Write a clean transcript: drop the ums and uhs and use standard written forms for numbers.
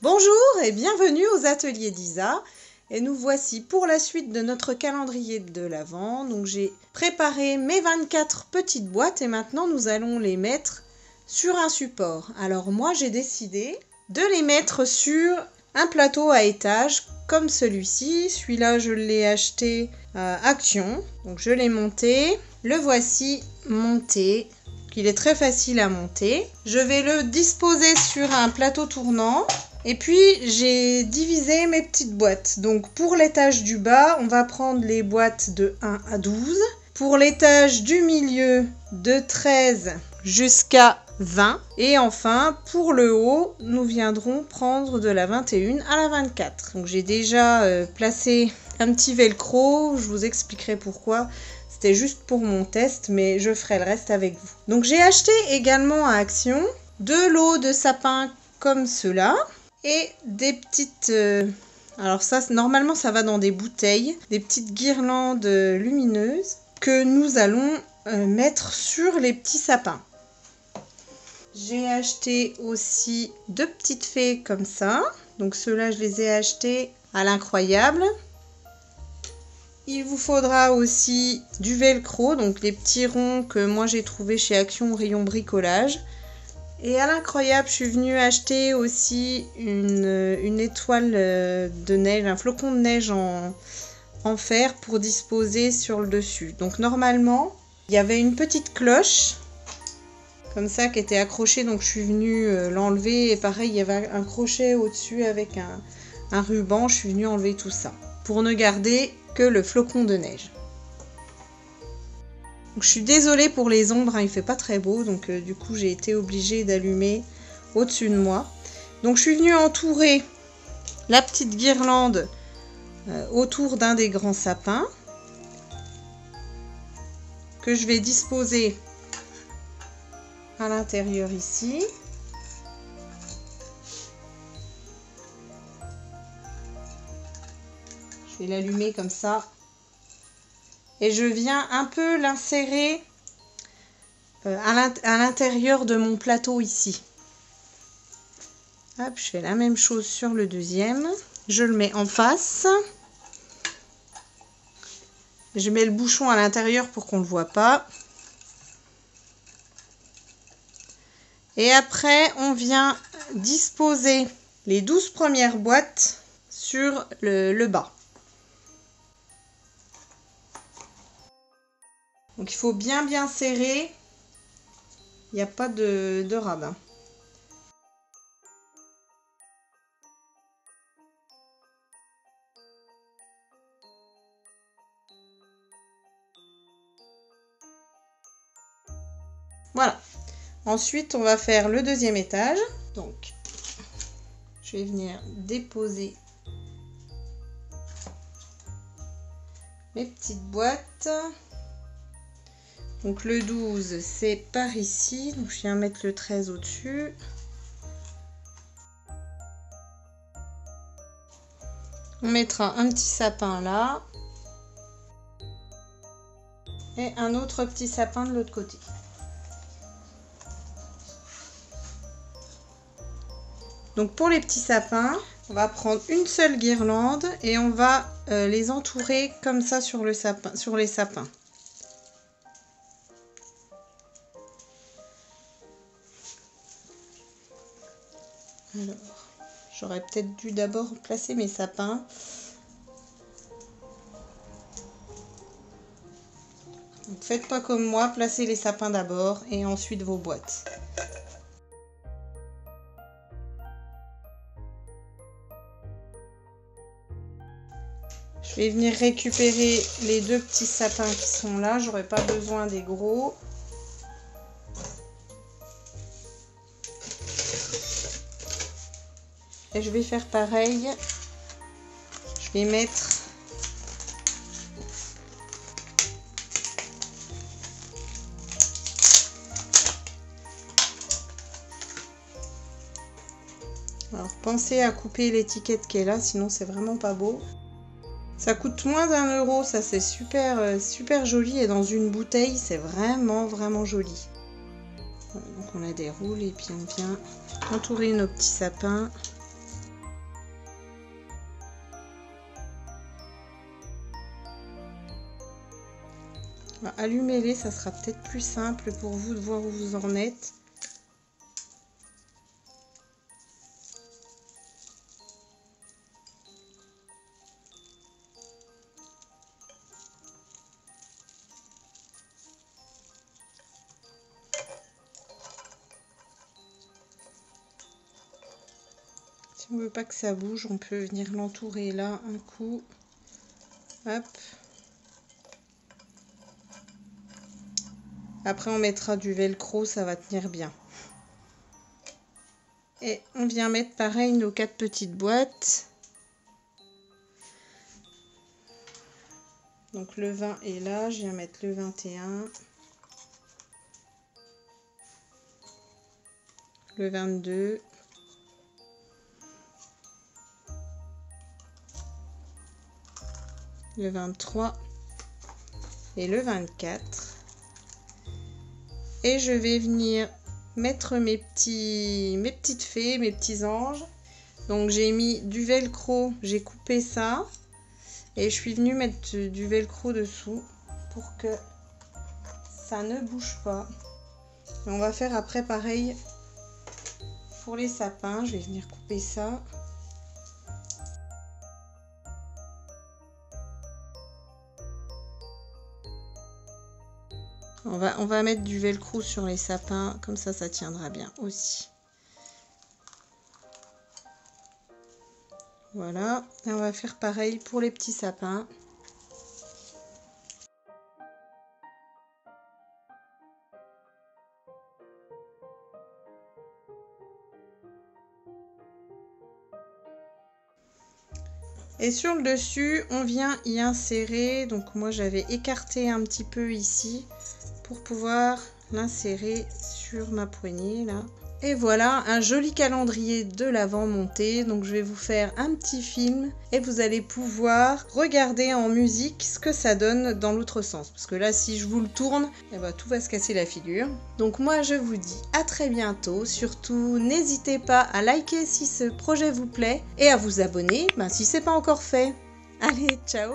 Bonjour et bienvenue aux ateliers d'Isa. Et nous voici pour la suite de notre calendrier de l'Avent. Donc j'ai préparé mes 24 petites boîtes et maintenant nous allons les mettre sur un support. Alors moi j'ai décidé de les mettre sur un plateau à étage comme celui-ci. Celui-là je l'ai acheté à Action. Donc je l'ai monté. Le voici monté. Il est très facile à monter. Je vais le disposer sur un plateau tournant. Et puis j'ai divisé mes petites boîtes. Donc pour l'étage du bas, on va prendre les boîtes de 1 à 12. Pour l'étage du milieu, de 13 jusqu'à 20. Et enfin, pour le haut, nous viendrons prendre de la 21 à la 24. Donc j'ai déjà placé un petit velcro. Je vous expliquerai pourquoi. C'était juste pour mon test, mais je ferai le reste avec vous. Donc j'ai acheté également à Action de l'eau de sapin comme cela. Et des petites... alors ça, normalement, ça va dans des bouteilles. Des petites guirlandes lumineuses que nous allons mettre sur les petits sapins. J'ai acheté aussi 2 petites fées comme ça. Donc ceux-là, je les ai achetés à l'Incroyable. Il vous faudra aussi du velcro, donc les petits ronds que moi j'ai trouvé chez Action au rayon bricolage. Et à l'Incroyable, je suis venue acheter aussi une étoile de neige, un flocon de neige en fer pour disposer sur le dessus. Donc normalement, il y avait une petite cloche comme ça qui était accrochée, donc je suis venue l'enlever. Et pareil, il y avait un crochet au-dessus avec un ruban, je suis venue enlever tout ça pour ne garder que le flocon de neige. Donc, je suis désolée pour les ombres, hein, il fait pas très beau, donc du coup j'ai été obligée d'allumer au-dessus de moi. Donc je suis venue entourer la petite guirlande autour d'un des grands sapins que je vais disposer à l'intérieur ici. Je vais l'allumer comme ça. Et je viens un peu l'insérer à l'intérieur de mon plateau ici. Hop, je fais la même chose sur le deuxième. Je le mets en face. Je mets le bouchon à l'intérieur pour qu'on ne le voit pas. Et après, on vient disposer les 12 premières boîtes sur le bas. Donc il faut bien serrer, il n'y a pas de rabat. Voilà. Ensuite, on va faire le deuxième étage. Donc, je vais venir déposer mes petites boîtes. Donc le 12, c'est par ici. Donc je viens mettre le 13 au-dessus. On mettra un petit sapin là. Et un autre petit sapin de l'autre côté. Donc pour les petits sapins, on va prendre une seule guirlande et on va les entourer comme ça sur les sapins. Alors, j'aurais peut-être dû d'abord placer mes sapins. Donc, faites pas comme moi, placez les sapins d'abord et ensuite vos boîtes. Je vais venir récupérer les 2 petits sapins qui sont là. J'aurai pas besoin des gros. Et je vais faire pareil. Je vais mettre alors pensez à couper l'étiquette qui est là, sinon c'est vraiment pas beau. Ça coûte moins d'1 €, ça c'est super joli et dans une bouteille c'est vraiment joli. Voilà, donc on la déroule et puis on vient entourer nos petits sapins. Allumez-les, ça sera peut-être plus simple pour vous de voir où vous en êtes. Si on veut pas que ça bouge, on peut venir l'entourer là un coup. Hop. Après on mettra du velcro, ça va tenir bien. Et on vient mettre pareil nos 4 petites boîtes. Donc le 20 est là, je viens mettre le 21. Le 22. Le 23 et le 24. Et je vais venir mettre mes petites fées, mes petits anges. Donc j'ai mis du velcro, j'ai coupé ça. Et je suis venue mettre du velcro dessous pour que ça ne bouge pas. Et on va faire après pareil pour les sapins. Je vais venir couper ça. On va mettre du velcro sur les sapins, comme ça tiendra bien aussi. Voilà, et on va faire pareil pour les petits sapins. Et sur le dessus, on vient y insérer, donc moi j'avais écarté un petit peu ici pour pouvoir l'insérer sur ma poignée là. Et voilà un joli calendrier de l'Avent monté. Donc je vais vous faire un petit film et vous allez pouvoir regarder en musique ce que ça donne dans l'autre sens. Parce que là si je vous le tourne, eh ben, tout va se casser la figure. Donc moi je vous dis à très bientôt. Surtout n'hésitez pas à liker si ce projet vous plaît et à vous abonner si c'est pas encore fait. Allez, ciao!